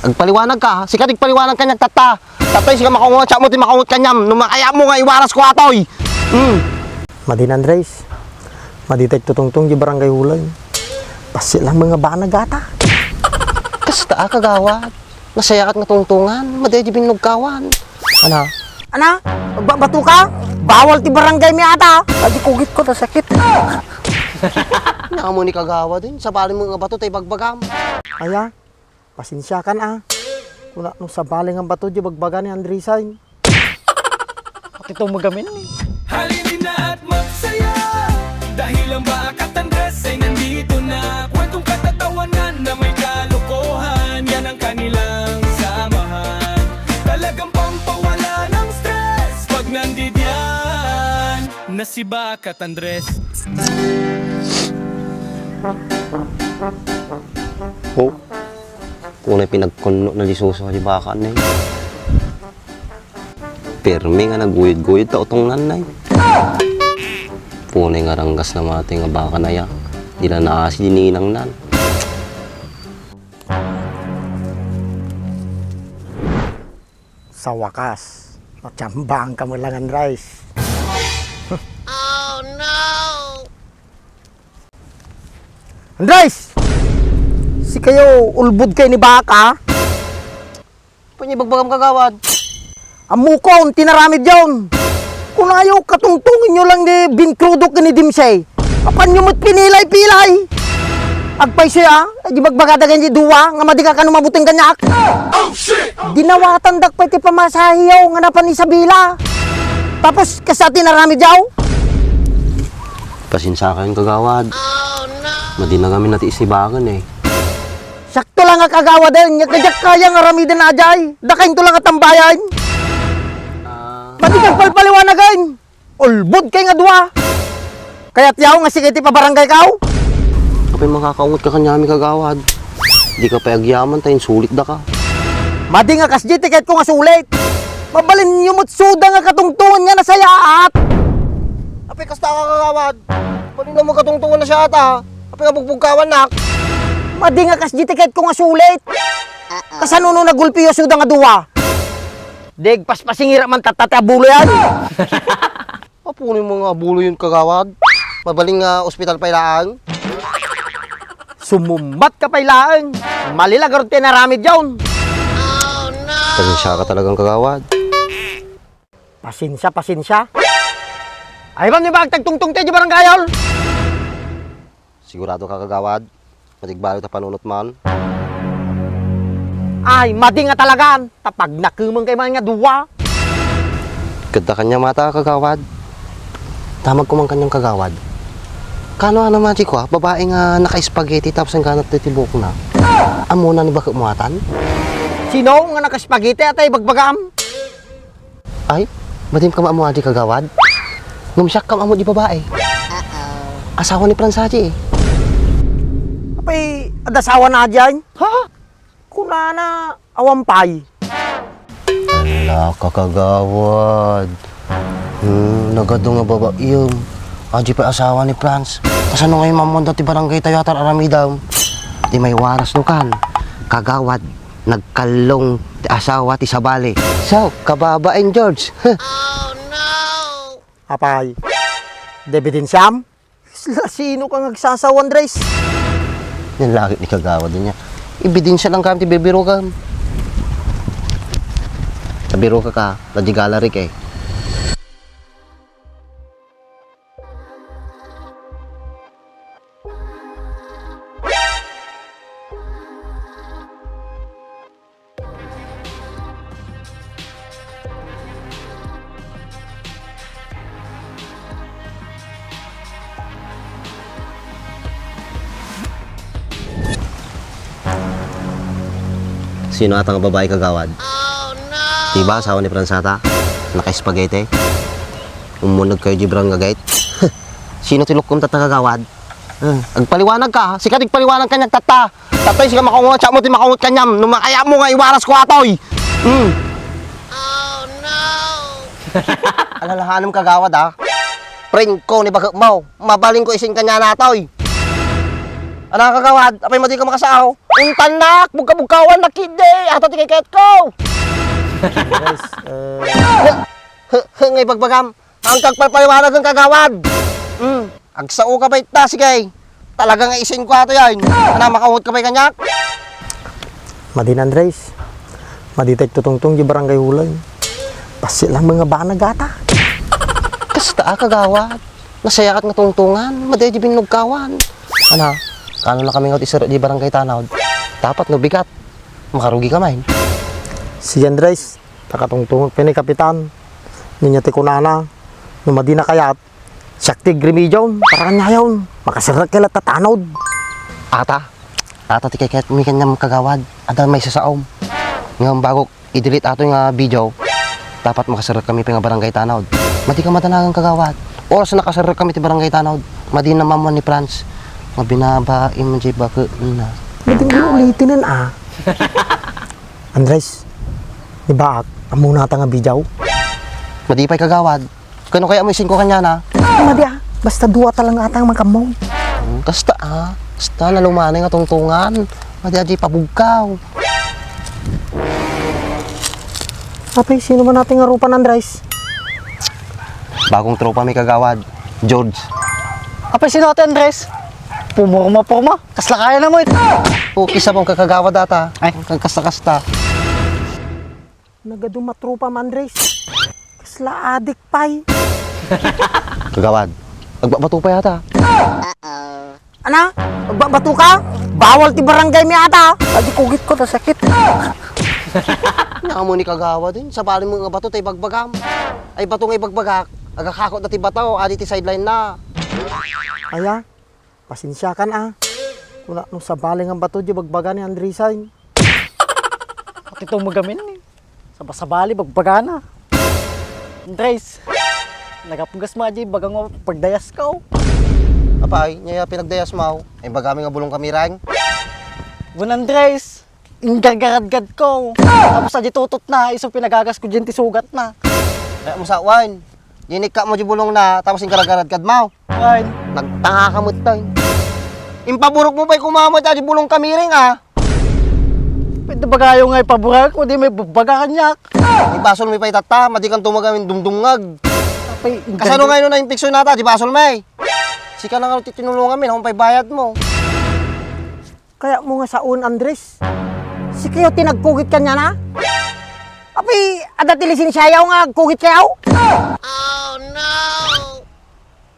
Agpaliwanag ka, sikat igpaliwanag kanyang tata. Tatay siya makungot, siya mo ti makungot kanyam. Numakaya mo nga iwaras ko atoy. Madin Andres, maditek tutungtong di barangay hulay. Pasi lang mga banag ata. Kasta kagawad, nasayakat nga tungtungan, maday di binugkawan. Ana? Ana, magbabato ka? Bawal ti barangay mi ata. Adi kugit ko, nasakit. Nakamu ni kagawa din, sabalin mo nga bato tayo bagbagam. Aya, pasensya kan Wala nung sabaling ang bato di bagbaga ni Andresay. At ito magamin ni. Halinin na at magsaya dahil ang Bakat Andres ay nandito na. Kwentong katatawanan na may kalokohan, yan ang kanilang samahan. Talagang pampawala ng stress pag nandidyan na si Bakat Andres. Oh, kung na pinagkuno na lisuso di baka na Pirmi nga naguyod-guyod ta utong nanay. Punay nga ranggas na mati nga baka na ya. Di na naasi dininang nan. Sa wakas, matsambang ka mo lang Andres. Oh no! Andres! Si kayo ulbud kayo ni Baka. Panyibagbagam kagawad. Amukon, tinaramid yun. Kung ayaw katungtungin nyo lang ni Binkrudo ka ni Dimsey. Apan nyo mo't pinilay-pilay. Agpay siya, di magbagadagan di duwa, nga madika ka numabuting kanyak. Oh shit! Dinawatan dak pa ti pamasahiyaw nga napan Isabela. Tapos kasa tinaramid yaw. Pasinsa ka yung kagawad. Oh no! Madi na kami nati isibangan eh. Sakto lang nga kagawa din, kajak kaya nga ramidan na ajay. Dakain to lang at tambayan. Pati kang palpaliwanagan. Ulbud kay nga duwa. Kaya't yaw nga sige ti pabarangay kaw. Kapay makakaungot ka kanyami kagawad. Di ka pa agyaman tayo, sulit da ka. Madi nga kasdi tiket ko nga sulit. Mabalin nyo mo't suda nga katungtungan nga nasayaat. Apay kasta ka kagawad. Bali na mo katungtungan na siya ata. Apay nga bugbugkawan nak. Madi nga kasdi tiket ko nga sulit. Kasanuno nagulpiyo suda nga duwa. Deg paspasingira man tatatabulo yan. Papunin mo nga bulo yun kagawad. Mabaling nga ospital pa ilaan. Sumumbat ka pailaan. Malilagarot tinaramid yun. Pasensya ka talagang kagawad. Pasensya, pasensya. Ay ba ni bagtagtungtong tayo di barangayol? Sigurado ka kagawad. Matigbalik na panunot man. Ay, madi nga talagaan. Tapag nakimang kay mga duwa. Ganda kanya mata kagawad. Tamag ko man kanyang kagawad. Kano ano magic ko babae nga naka-spaghetti tapos ang ganap titibok na. Amo na ni baka umuatan? Sino nga nakaspagete at ay bagbagam? Ay, madim ka maamu adi kagawad. Ngumsyak ka maamu di babae. Asawa ni Pransaji eh. Apay, adasawa na dyan? Ha? Kunana, awampay. Ala ka kagawad. Nagado nga baba iyong. Adi pa asawa ni Franz. Tas ano ngayon mamon dati barangay tayo atar aramidam. Di may waras no kan. Kagawad, nagkalong ti asawa ti sabali. So, kababain George. Apay, David Sam? Sino kang nagsasawa, Andres? Yan lagi ni kagawad din niya. Ebidensya lang kami ti bibiro ka. Sabiro ka ka, ladi gallery kay. Sino atang babae kagawad? Oh no! Diba asawa ni Fransata? Naka-spaghetti? Umunag kayo jibrang gagayt? Sino tilok kong tatagagawad? Agpaliwanag ka, sikat igpaliwanag kanyang tata. Tatay siya makungot, siya mo ti makungot kanyam. Numakaya mo nga iwaras ko atoy. Oh no! Alalahanam kagawad ha? Friend ko ni bagak mo, mabaling ko ising kanya natoy. Ano kagawad? Apay mo di ka makasaw? Untanak, bugka-bugkawan na kide, ato tikiket ko. Andres, ngay bagbagam, ang kagpapaliwanag ng kagawad. Agsao ka ba ita, sige. Talagang isin ko ato yan. Ana, makahut ka ba kanyak? Madin Andres, maditek tutungtong di barangay hulay. Pasi lang mga banag ata. Kasta kagawad. Nasayakat nga tungtungan, maday di binugkawan. Ana, kano lang kami isiro di barangay Tanaw. Dapat no bigat. Makarugi ka main. Si Andres, takatungtungag pinay kapitan. Ninya ti kunana. Numadi na kayat. Sakti grimidyon, para kanya yun. Makasirat kailat tatanod. Ata ti kayat may kanyang kagawad. Ada may sasaom. Ngayon bago i-delete ato yung video, dapat makasirat kami pa nga barangay Tanaw. Madi ka matanagang kagawad. Oras na nakasirat kami ti barangay Tanaw. Madi na mamuan ni Franz. Mabinabain mo dyan baka na. Madi mo ulitin na Andres, di ba amo na nga video? Madi pa'y kagawad. Kano kaya mo isin ko kanya na? Madi basta duwa talang atang magkamaw. Kasta Basta nalumanay nga tungtungan. Madi aji pabugkaw. Apay, sino man nating arupan, Andres? Bagong tropa may kagawad. George. Apay, sino natin, Andres? Pumurma. Kasla kaya na mo ito. Kisa pong kakagawad data. Ay. Kasta-kasta. Nagadumatrupa, Andres. Kasla adik pay. Kagawad. Agbabato pa yata. Ana? Magbabato ka? Bawal ti barangay mi ata. Adi kugit ko, nasakit. Nakamu ni kagawa din. Sa paling mga bato tay bagbagam. Ay bato ngay bagbagak. Agakakot na ti bataw. Adi ti sideline na. Aya, pasensya ka na. Wala nung sa baling ang bato di bagbaga ni Andresay. At itong magamin eh. Sabali, bagbagana. Andres, nagapugas mo aja, bagang mo pagdayas ka oh. Apay, niya pinagdayas mo. Ay bagami nga bulong kami rang. Gun Andres, inggargarad-gad ko. Tapos aja tutot na, isang pinagagas ko dyan ti sugat na. Kaya mo sa wine. Dinik ka mo di bulong na. Tapos yung karagad mo. Ay, Nagtanga ka mo tayo. Impaburok mo ba'y kumamot di bulong kami ring pwede bagayo nga ipaburak ko, di may babaga kanyak. Ibasol mo pa'y tata. Madi kang tumagamin dumdungag. Apay, Kasano ngayon na infeksyon nata, di basol may. Sika na nga titinulungan min, akong pa'y bayad mo. Kaya mo nga saun, Andres. Si kayo tinagkugit ka niya na? Api, ada tilisin siyaw nga kugit kayaw?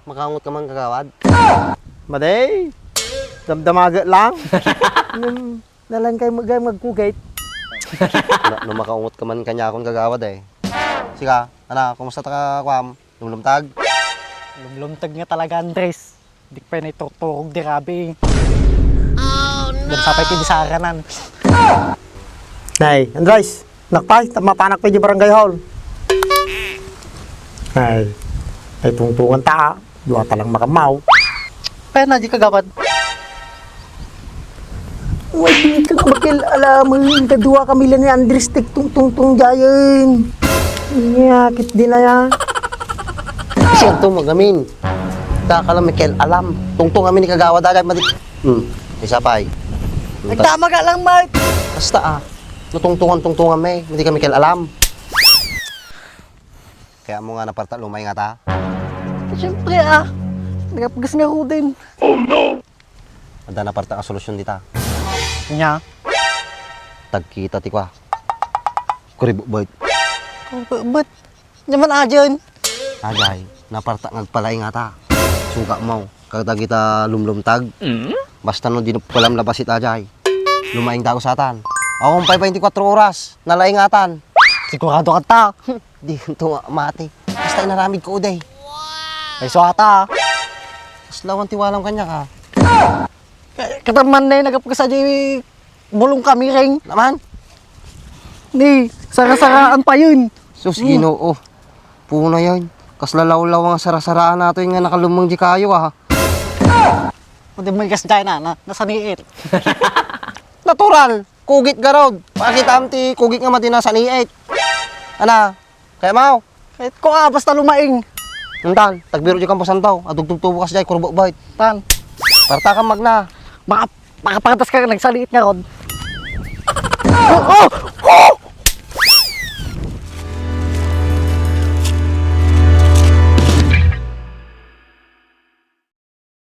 Makangot ka man kagawad. Maday, damdamaga lang. Nalang kayo magkugit. No makaungot ka man kanya akong gagawad eh. Sika, kumusta ta ka kwam? Lumlumtag? Lumlumtag nga talaga, Andres. Di pa na iturturog di rabi. Dan sapay kibisaranan. Nay, Andres, nakpay, mapanak pa di barangay hall. Ay tungtungan ta, duwa talang makamaw. Pena, di kagawad. Wadi ka bakil alaman, kadua kami lang ni Andres, tungtungtung jayan. Nyakit din na yan. Siya to magamin. Kakala Mikel alam. Tungtong kami ni kagawad agad madi. Isa pa ay. Nagtama ka lang, Mark. Basta Natungtungan may. Hindi kami Mikel alam. Kaya mo nga naparta lumay nga ta. Siyempre nagapagas nga ko din. Ada naparta ang solusyon dita. Nya? Tagkita ti kwa. Kuribok boy. Ba't? Naman dyan. Ajay, naparta ngagpalay nga ta. Suka mo. Kada kita lumlumtag. Basta no dinupalam labasit ajay. Lumaing tago satan. Akong 24 oras. Nalaingatan. Sigurado ka ta. Di ito mati. Basta inaramid ko uday. Ay suata. Mas lawan tiwalang kanya ka. Kataman na nagapagas aja bulong kami ring. Naman? Ni, sara-saraan pa yun. Sus, Ginoo. Puno yan. Kaslalaw-law ang sarasaraan nato yung nga nakalumang di kayo Hindi mo ikas dyan nasa niit. Natural. Kugit garod. Pakita amti kugit nga mati nasa niit. Kaya mau. Kahit ko basta lumaing. Nuntal, tagbiro di kang pasantaw. Adugtugtubo kas jay, kurbok bait. Tan, Parta kang magna. makapagatas ka nagsaliit nga rod. Oh! Oh!